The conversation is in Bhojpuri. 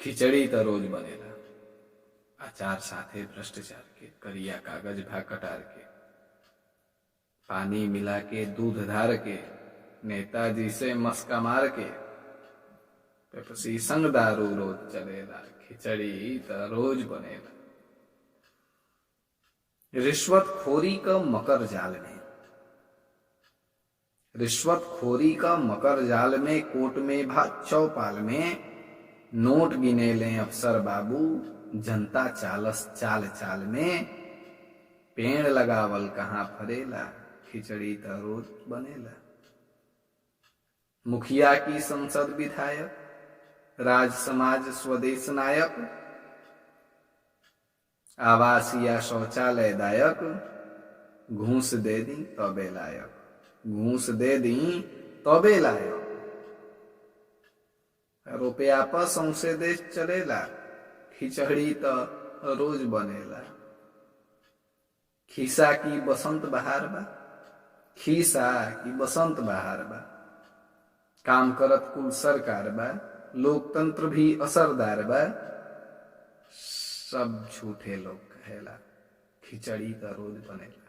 खिचड़ी तो रोज बनेला। अचार साथे भ्रष्टाचार के, करिया कागज भा कटार के, पानी मिला के दूध धार के, नेताजी से मस्का मार के, पेप्सी संग दारू रोज चलेला। खिचड़ी तो रोज बनेला। रिश्वतखोरी का मकर जाल में, रिश्वतखोरी का मकर जाल में, कोट में भा चौपाल में, नोट गिने लें अफसर बाबू, जनता चालस चाल चाल में, पेड़ लगावल कहाँ फरेला। खिचड़ी तो रोज बनेला। मुखिया की संसद विधायक, राज समाज स्वदेश नायक, आवास या शौचालय दायक, घूस दे दी तबे लायक, घूस दे दी तबे लायक। रुपया पर सौंसे देश चलेला। खिचड़ी तो रोज बनेला। खीसा की बसंत बहार बा, खीसा की बसंत बहार बा, काम करत कुल सरकार बा, लोकतंत्र भी असरदार बा, सब झूठे लोग कहेला। खिचड़ी तो रोज बनेला।